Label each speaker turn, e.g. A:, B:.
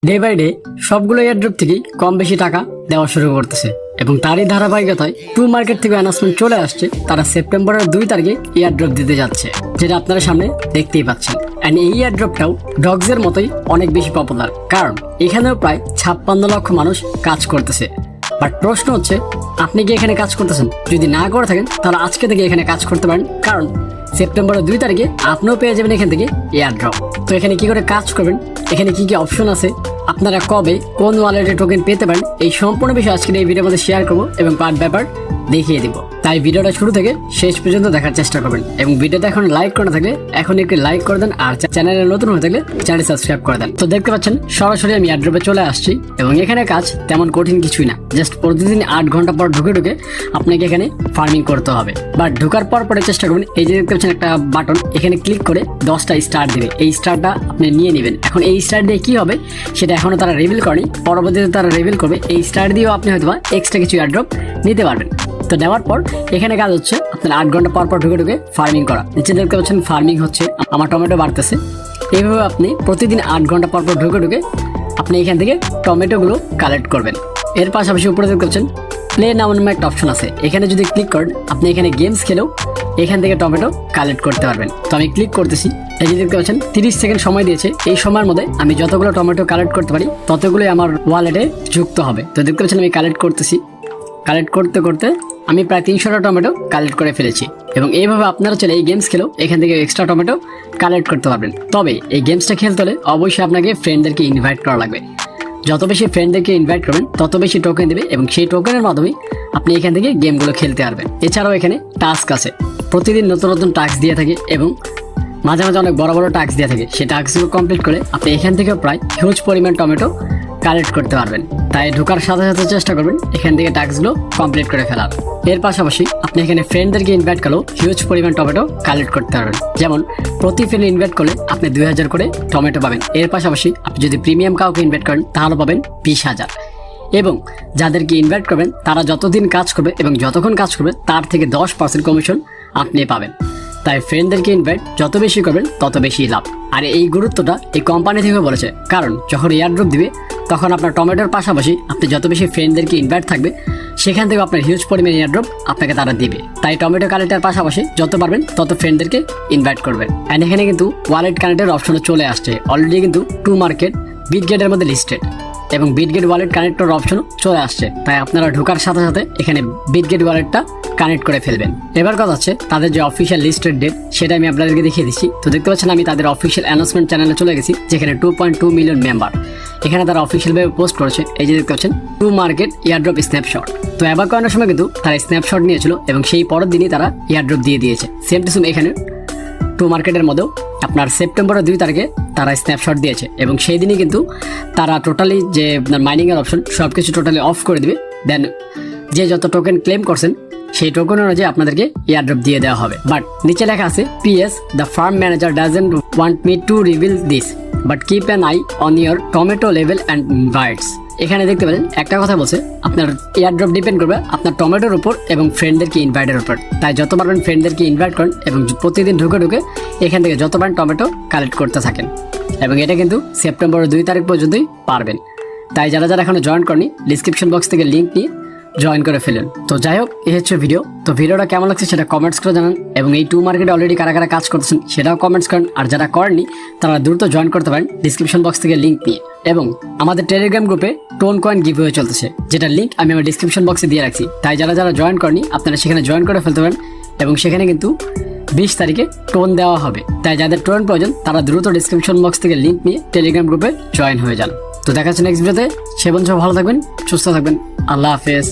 A: Day by day সবগুলো airdrop থেকেই কম বেশি টাকা দেওয়া শুরু করতেছে এবং তারই ধারাবাহিকতায় টু মার্কেট থেকে অ্যানাউন্সমেন্ট চলে আসছে তারা সেপ্টেম্বরের 2 তারিখে এয়ারড্রপ দিতে যাচ্ছে, যেটা আপনারা সামনে দেখতেই পাচ্ছেন। অ্যান্ড এই এয়ারড্রপটাও ডগসের মতোই অনেক বেশি পপুলার, কারণ এখানেও প্রায় 56 লক্ষ মানুষ কাজ করতেছে। বাট প্রশ্ন হচ্ছে, আপনি কি এখানে কাজ করতেছেন? যদি না করে থাকেন তাহলে আজকে থেকে এখানে কাজ করতে পারেন, কারণ সেপ্টেম্বরের 2 তারিখে আপনিও পেয়ে যাবেন এখান থেকে এয়ারড্রপ। তো এখানে কি করে কাজ করবেন, এখানে কি কি অপশন আছে, আপনারা কবে কোন ওয়ালেটে টোকেন পেতে পারেন, এই সম্পূর্ণ বিষয় আজকের এই ভিডিওর মধ্যে শেয়ার করবো এবং পার্ট ব্যাপার দেখিয়ে দিব। তাই ভিডিওটা শুরু থেকে শেষ পর্যন্ত দেখার চেষ্টা করবেন এবং ভিডিওটা এখন লাইক করে থাকলে এখন একটু লাইক করে দেন, আর চ্যানেলে নতুন হয়ে থাকলে চ্যানেল সাবস্ক্রাইব করে দেন। তো দেখতে পাচ্ছেন সরাসরি আমি এয়ারড্রপে চলে আসছি এবং এখানে কাজ তেমন কঠিন কিছুই না, জাস্ট প্রতিদিন 8 ঘন্টা পর ঢুকে আপনাকে এখানে ফার্মিং করতে হবে। বাট ঢোকার পর চেষ্টা করবেন, এই যে দেখতে পাচ্ছেন একটা বাটন, এখানে ক্লিক করে 10টা স্টার দিবে, এই স্টারটা আপনি নিয়ে নেবেন। এখন এই স্টার দিয়ে কি হবে সেটা এখনো তারা রিভিল করেনি, পরবর্তীতে তারা রিভিল করবে। এই স্টার দিয়েও আপনি হয়তো এক্সট্রা কিছু এয়ারড্রপ নিতে পারবেন। তো নেওয়ার পর এখানে কাজ হচ্ছে আপনার 8 ঘন্টা পর ঢুকে ফার্মিং করা। নিচে দেখতে পাচ্ছেন ফার্মিং হচ্ছে, আমার টমেটো বাড়তেছে। এইভাবে আপনি প্রতিদিন 8 ঘন্টা পর ঢুকে আপনি এখান থেকে টমেটোগুলো কালেক্ট করবেন। এর পাশাপাশি উপরে দেখতে পাচ্ছেন প্লে নাও নামে একটা অপশন আছে, এখানে যদি ক্লিক করেন আপনি এখানে গেমস খেলেও এখান থেকে টমেটো কালেক্ট করতে পারবেন। তো আমি ক্লিক করতেছি, এই যে দেখতে পাচ্ছেন 30 সেকেন্ড সময় দিয়েছে। এই সময়ের মধ্যে আমি যতগুলো টমেটো কালেক্ট করতে পারি ততগুলোই আমার ওয়ালেটে যুক্ত হবে। তো দেখতে পাচ্ছেন আমি কালেক্ট করতেছি, কালেক্ট করতে আমি প্রায় 300টা টমেটো কালেক্ট করে ফেলেছি। এবং এইভাবে আপনারা চলে এই গেমস খেলেও এখান থেকে এক্সট্রা টমেটো কালেক্ট করতে পারবেন। তবে এই গেমসটা খেলতে হলে অবশ্যই আপনাকে ফ্রেন্ডদেরকে ইনভাইট করা লাগবে। যত বেশি ফ্রেন্ডদেরকে ইনভাইট করবেন তত বেশি টোকেন দেবে এবং সেই টোকেনের মাধ্যমে আপনি এখান থেকে গেমগুলো খেলতে পারবেন। এছাড়াও এখানে টাস্ক আছে, প্রতিদিন নতুন টাস্ক দিয়ে থাকে এবং মাঝে মাঝে অনেক বড় টাস্ক দিয়ে থাকে। সেই টাস্কগুলো কমপ্লিট করে আপনি এখান থেকে প্রায় হিউজ পরিমাণ টমেটো কালেক্ট করতে পারবেন। তাই ঢোকার সাথে সাথে চেষ্টা করবেন এখান থেকে টাস্কগুলো কমপ্লিট করে ফেলার। এর পাশাপাশি আপনি এখানে ফ্রেন্ডদেরকে ইনভাইট করলেও হিউজ পরিমাণ টমেটো কালেক্ট করতে পারবেন। যেমন প্রতি ফ্রেন্ড ইনভাইট করলে আপনি 2000 করে টমেটো পাবেন। এর পাশাপাশি আপনি যদি প্রিমিয়াম কাউকে ইনভাইট করেন তাহলে পাবেন 20,000। এবং যাদেরকে ইনভাইট করবেন তারা যতদিন কাজ করবে এবং যতক্ষণ কাজ করবে তার থেকে 10% কমিশন আপনি পাবেন। তাই ফ্রেন্ডদেরকে ইনভাইট যত বেশি করবেন তত বেশি লাভ। আর এই গুরুত্বটা এই কোম্পানি থেকে বলেছে, কারণ যখন এয়ারড্রপ দিবে তখন আপনার টমেটোর পাশাপাশি আপনি যত বেশি ফ্রেন্ডদেরকে ইনভাইট থাকবে সেখান থেকে আপনার হিউজ পরিমাণ এয়ারড্রপ আপনাকে তারা দিবে। তাই টমেটো কালেক্টের পাশাপাশি যত পারবেন তত ফ্রেন্ডদেরকে ইনভাইট করবেন। অ্যান্ড এখানে কিন্তু ওয়ালেট কানেক্টের অপশনও চলে আসছে অলরেডি, কিন্তু টু মার্কেট বিটগেটের মধ্যে লিস্টেড এবং বিটগেট ওয়ালেট কানেক্টর অপশনও চলে আসছে। তাই আপনারা ঢোকার সাথে সাথে এখানে বিটগেট ওয়ালেটটা কানেক্ট করে ফেলবেন। এবার কথা হচ্ছে তাদের যে অফিসিয়াল লিস্টেড ডেট সেটা আমি আপনাদেরকে দেখিয়ে দিচ্ছি। তো দেখতে পাচ্ছেন আমি তাদের অফিসিয়াল অ্যানাউন্সমেন্ট চ্যানেলে চলে গেছি, যেখানে 2.2 মিলিয়ন মেম্বার এখানে তারা অফিসিয়ালভাবে পোস্ট করেছে। এই যে দেখতে পাচ্ছেন টু মার্কেট এয়ারড্রপ স্ন্যাপশট। তো এবার করানোর সময় কিন্তু তারা স্ন্যাপশট নিয়েছিল এবং সেই পরের দিনই তারা এয়ারড্রপ দিয়ে দিয়েছে। সেম টু সেম এখানে টু মার্কেটের মধ্যেও আপনার সেপ্টেম্বরের 2 তারিখে তারা স্ন্যাপশট দিয়েছে এবং সেই দিনই কিন্তু তারা টোটালি যে আপনার মাইনিংয়ের অপশন সব কিছু টোটালি অফ করে দিবে। দেন যে যত টোকেন ক্লেম করছেন সেই টোকেন অনুযায়ী আপনাদেরকে এয়ারড্রপ দিয়ে দেওয়া হবে। বাট নিচে লেখা আছে PS the farm manager doesn't want me to reveal this but keep an eye on your tomato level and bites. এখানে দেখতে পেলেন একটা কথা বলছে, আপনার এয়ারড্রপ ডিপেন্ড করবে আপনার টমেটোর উপর এবং ফ্রেন্ডদেরকে ইনভাইটের উপর। তাই যত পারবেন ফ্রেন্ডদেরকে ইনভাইট করেন এবং প্রতিদিন ঢুকে এখান থেকে যত পারেন টমেটো কালেক্ট করতে থাকেন এবং এটা কিন্তু সেপ্টেম্বরের 2 তারিখ পর্যন্তই পারবেন। তাই যারা এখনো জয়েন করেনি ডিসক্রিপশন বক্স থেকে লিঙ্ক নিয়ে জয়েন করে ফেলেন। তো যাই হোক, এই হচ্ছে ভিডিও। তো ভিডিওটা কেমন লাগছে সেটা কমেন্টস করে জানান এবং এই টু মার্কেটে অলরেডি কারা কাজ করতেছেন সেটাও কমেন্টস করেন। আর যারা করেননি তারা দ্রুত জয়েন করতে পারেন ডিসক্রিপশন বক্স থেকে লিঙ্ক নিয়ে। এবং আমাদের টেলিগ্রাম গ্রুপে টোন কয়েন গিভওয়ে চলতেছে, যেটা লিঙ্ক আমি আমার ডিসক্রিপশন বক্সে দিয়ে রাখছি। তাই যারা জয়েন করেনি আপনারা সেখানে জয়েন করে ফেলতে পারেন এবং সেখানে কিন্তু 20 তারিখে টোন দেওয়া হবে। তাই যাদের টোন প্রয়োজন তারা দ্রুত ডিসক্রিপশন বক্স থেকে লিঙ্ক নিয়ে টেলিগ্রাম গ্রুপে জয়েন হয়ে যান। তো দেখা হচ্ছে নেক্সট ভিডিওতে। সে পর্যন্ত ভালো থাকবেন, সুস্থ থাকবেন। আল্লাহ হাফেজ।